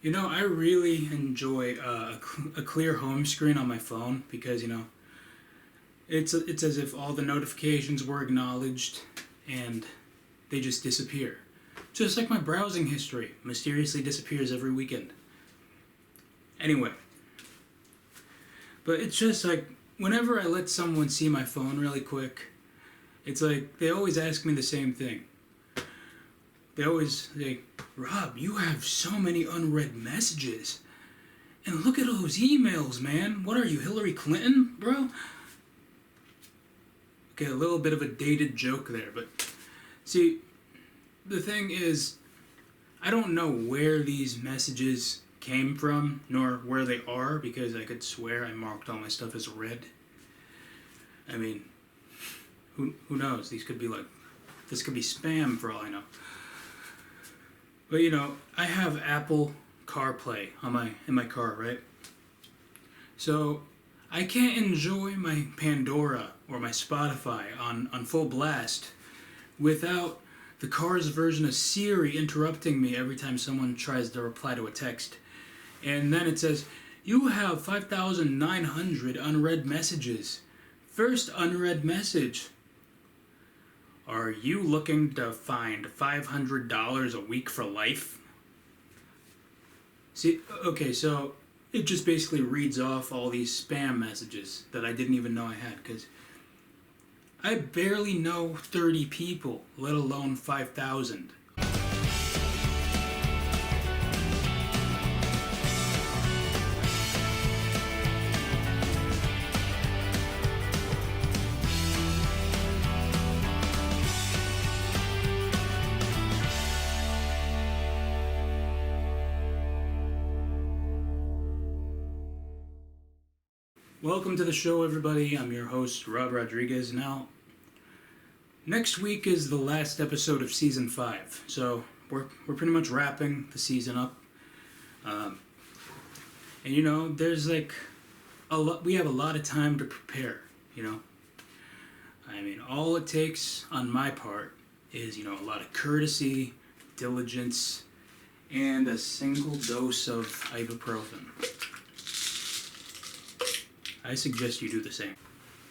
I really enjoy a clear home screen on my phone because, it's as if all the notifications were acknowledged and they just disappear. Just like my browsing history mysteriously disappears every weekend. Anyway, but it's just like whenever I let someone see my phone really quick, it's like they always ask me the same thing. They always say, Rob, you have so many unread messages. And look at all those emails, man. What are you, Hillary Clinton, bro? Okay, a little bit of a dated joke there, but see, the thing is, I don't know where these messages came from, nor where they are, because I could swear I marked all my stuff as read. I mean, who knows? This could be spam for all I know. But I have Apple CarPlay in my car, right? So I can't enjoy my Pandora or my Spotify on full blast without the car's version of Siri interrupting me every time someone tries to reply to a text. And then it says, you have 5,900 unread messages. First unread message. Are you looking to find $500 a week for life? See, okay, so it just basically reads off all these spam messages that I didn't even know I had, because I barely know 30 people, let alone 5,000. Welcome to the show, everybody. I'm your host, Rob Rodriguez. Now, next week is the last episode of Season 5, so we're pretty much wrapping the season up. And there's like we have a lot of time to prepare, I mean, all it takes on my part is, a lot of courtesy, diligence, and a single dose of ibuprofen. I suggest you do the same.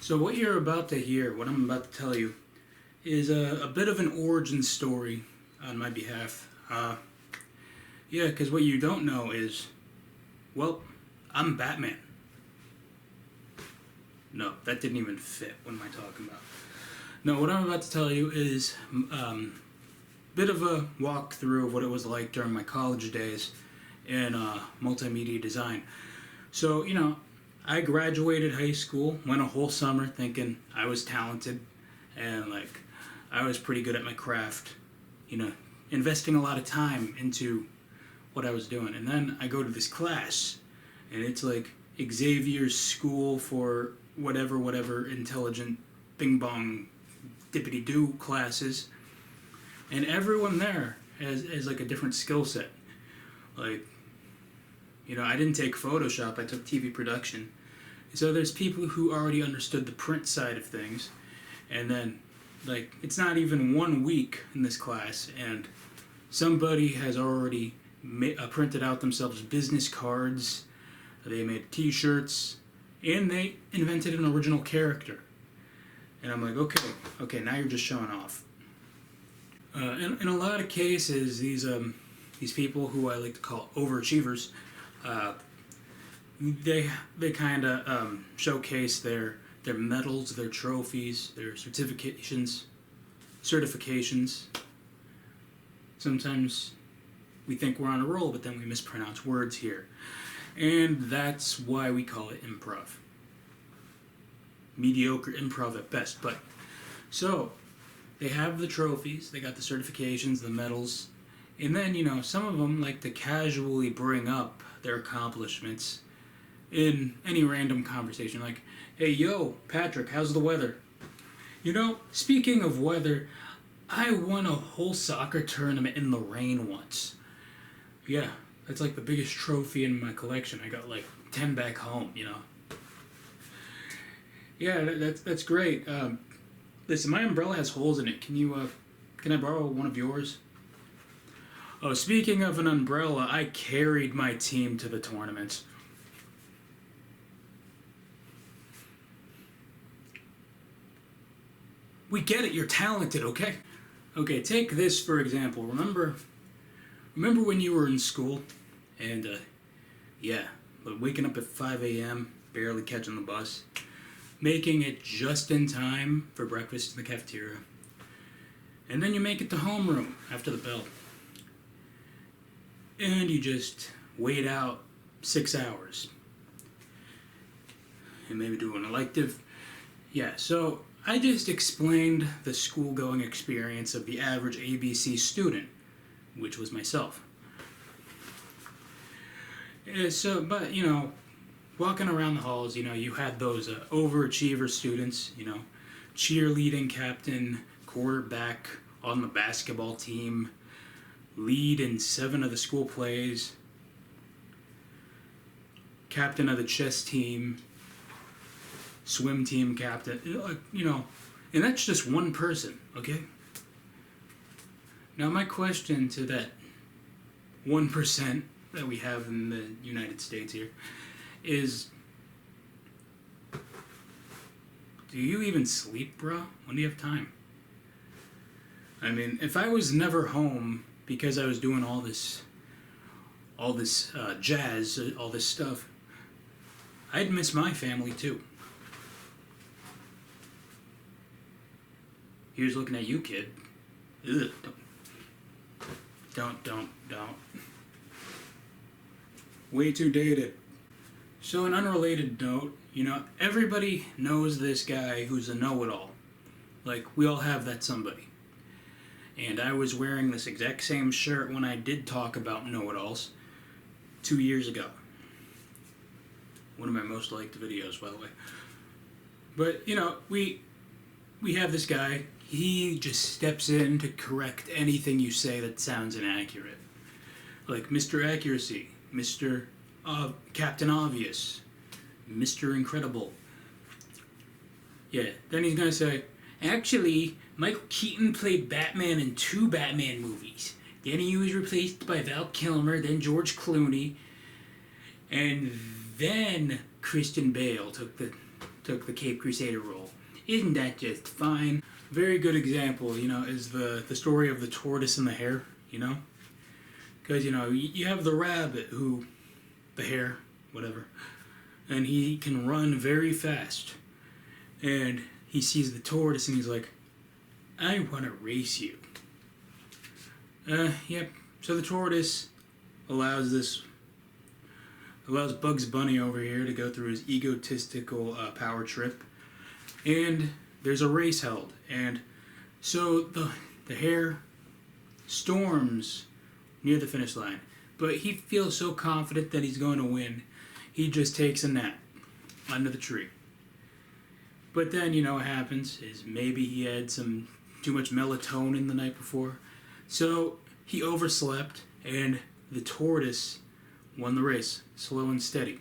So what you're about to hear, what I'm about to tell you, is a bit of an origin story on my behalf. Because what you don't know is, well, I'm Batman. No, that didn't even fit. What am I talking about? No, what I'm about to tell you is a bit of a walkthrough of what it was like during my college days in multimedia design. So, I graduated high school, went a whole summer thinking I was talented and I was pretty good at my craft, investing a lot of time into what I was doing. And then I go to this class and it's like Xavier's school for whatever intelligent bing bong dippity doo classes. And everyone there has like a different skill set. I didn't take Photoshop, I took TV production. So there's people who already understood the print side of things. And then, it's not even 1 week in this class, and somebody has already printed out themselves business cards, they made t-shirts, and they invented an original character. And I'm like, okay, now you're just showing off. In a lot of cases, these people who I like to call overachievers, they kind of showcase their medals, their trophies, their certifications. Sometimes we think we're on a roll, but then we mispronounce words here. And that's why we call it improv. Mediocre improv at best. But so they have the trophies, they got the certifications, the medals, and then, some of them like to casually bring up their accomplishments in any random conversation. Like, hey, yo, Patrick, how's the weather? Speaking of weather, I won a whole soccer tournament in the rain once. Yeah, that's like the biggest trophy in my collection. I got 10 back home, Yeah, that's great. Listen, my umbrella has holes in it. Can I borrow one of yours? Oh, speaking of an umbrella, I carried my team to the tournament. We get it, you're talented, okay? Okay, take this for example. Remember when you were in school? And, yeah, but waking up at 5 a.m., barely catching the bus, making it just in time for breakfast in the cafeteria. And then you make it to homeroom after the bell. And you just wait out 6 hours. And maybe do an elective. Yeah, so I just explained the school-going experience of the average ABC student, which was myself. But, walking around the halls, you had those overachiever students, cheerleading captain, quarterback on the basketball team, lead in 7 of the school plays, captain of the chess team, swim team captain, and that's just one person, okay? Now my question to that 1% that we have in the United States here is, do you even sleep, bro? When do you have time? I mean, if I was never home because I was doing all this jazz, all this stuff, I'd miss my family too. Here's looking at you, kid. Ugh, don't. Way too dated. So an unrelated note, everybody knows this guy who's a know-it-all. Like, we all have that somebody. And I was wearing this exact same shirt when I did talk about know-it-alls 2 years ago. One of my most liked videos, by the way. But, we have this guy. He just steps in to correct anything you say that sounds inaccurate. Like Mr. Accuracy, Mr. Captain Obvious, Mr. Incredible. Yeah, then he's gonna say, actually, Michael Keaton played Batman in 2 Batman movies. Then he was replaced by Val Kilmer, then George Clooney, and then Christian Bale took the Cape Crusader role. Isn't that just fine? Very good example, is the story of the tortoise and the hare, Because, you have the rabbit the hare, whatever, and he can run very fast. And he sees the tortoise and he's like, I want to race you. Yep. So the tortoise allows Bugs Bunny over here to go through his egotistical power trip. And there's a race held. And so the hare storms near the finish line. But he feels so confident that he's going to win, he just takes a nap under the tree. But then, what happens is maybe he had too much melatonin the night before. So he overslept, and the tortoise won the race, slow and steady.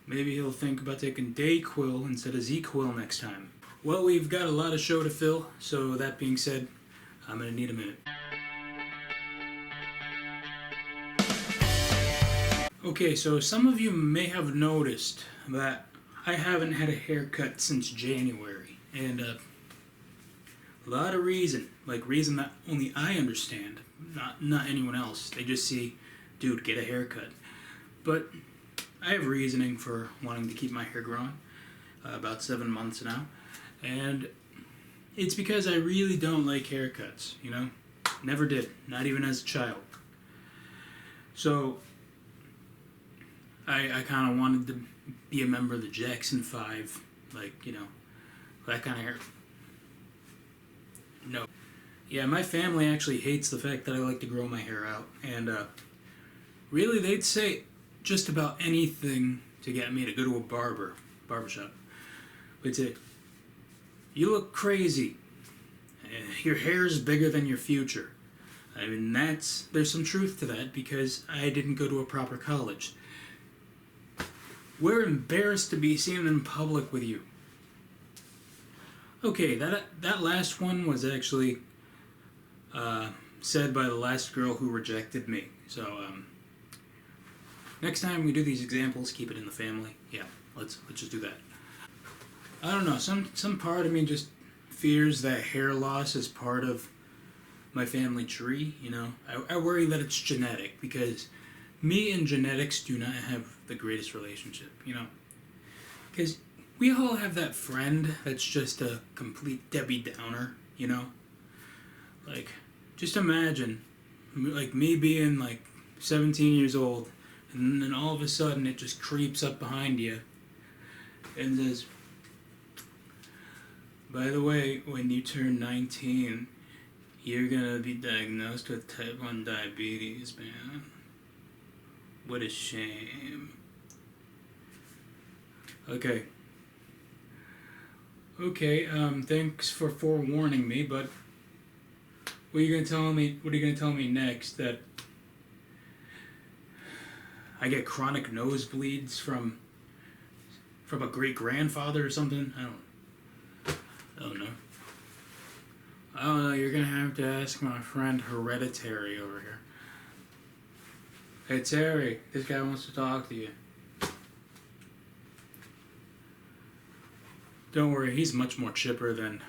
Maybe he'll think about taking Dayquil instead of Z-Quil next time. Well, we've got a lot of show to fill, so that being said, I'm going to need a minute. Okay, so some of you may have noticed that I haven't had a haircut since January, and a lot of reason that only I understand, not anyone else. They just see, dude, get a haircut. But I have reasoning for wanting to keep my hair growing, about 7 months now, and it's because I really don't like haircuts, Never did, not even as a child. So I kind of wanted to be a member of the Jackson 5, that kind of hair. No. Yeah, my family actually hates the fact that I like to grow my hair out, and really they'd say just about anything to get me to go to a barbershop. They'd say, you look crazy. Your hair's bigger than your future. I mean, there's some truth to that because I didn't go to a proper college. We're embarrassed to be seen in public with you. Okay, that last one was actually said by the last girl who rejected me. So, next time we do these examples, keep it in the family. Yeah, let's just do that. I don't know. Some part of me just fears that hair loss is part of my family tree. You know, I worry that it's genetic because me and genetics do not have the greatest relationship. You know, because we all have that friend that's just a complete Debbie Downer. You know, like just imagine, like me being like 17 years old, and then all of a sudden it just creeps up behind you and says, by the way, when you turn 19, you're gonna be diagnosed with type 1 diabetes, man. What a shame. Okay. Okay, thanks for forewarning me, but what are you gonna tell me next? That I get chronic nosebleeds from a great grandfather or something? I don't know. I don't know, you're gonna have to ask my friend Hereditary over here. Hey Terry, this guy wants to talk to you. Don't worry, he's much more chipper than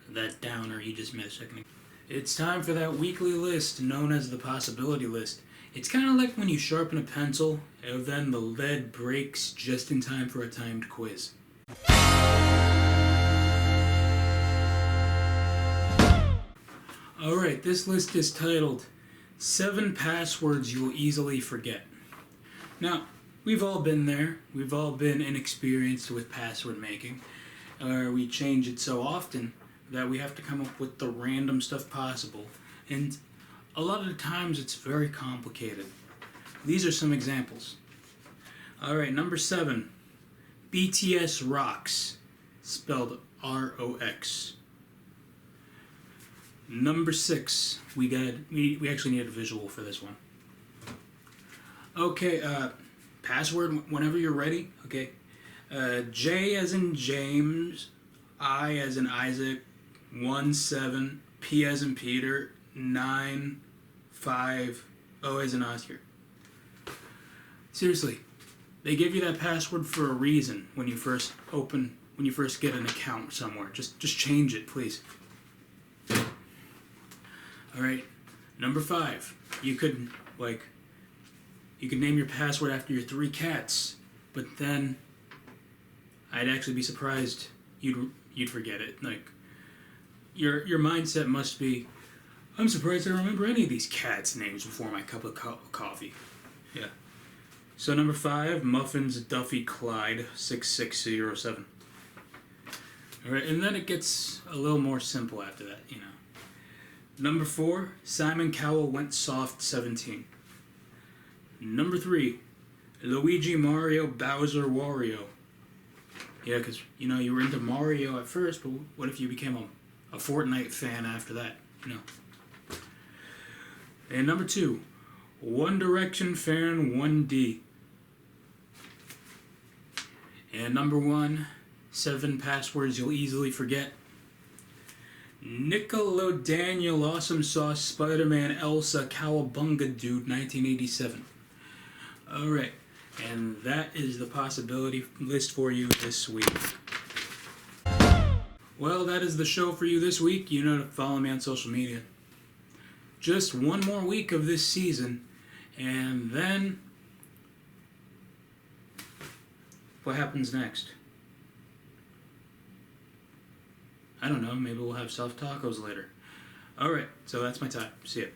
that downer you just met a second ago. It's time for that weekly list known as the possibility list. It's kind of like when you sharpen a pencil and then the lead breaks just in time for a timed quiz. Alright, this list is titled 7 Passwords You'll Easily Forget. Now, we've all been there. We've all been inexperienced with password making. We change it so often that we have to come up with the random stuff possible. And a lot of the times it's very complicated. These are some examples. Alright, number 7. BTS Rocks, spelled R-O-X. Number 6. We actually need a visual for this one. Okay, password whenever you're ready. Okay. J as in James, I as in Isaac, 1-7, P as in Peter, 9-5, O as in Oscar. Seriously, they give you that password for a reason when you first get an account somewhere. Just change it, please. Alright, number 5. You could name your password after your 3 cats, but then I'd actually be surprised you'd forget it. Like, your mindset must be, I'm surprised I remember any of these cats' names before my cup of coffee. Yeah. So number 5, Muffins Duffy Clyde 6607. Alright, and then it gets a little more simple after that, you know. Number 4, Simon Cowell Went Soft 17. Number 3, Luigi Mario Bowser Wario. Yeah, because, you know, you were into Mario at first, but what if you became a Fortnite fan after that, you know? And number 2, One Direction Fan 1D. And number 1, 7 passwords you'll easily forget. Nickelodeon Awesome Sauce Spider-Man Elsa Cowabunga Dude 1987. Alright, and that is the possibility list for you this week. Well, that is the show for you this week. You know to follow me on social media. Just one more week of this season, and then what happens next? I don't know, maybe we'll have soft tacos later. Alright, so that's my time. See ya.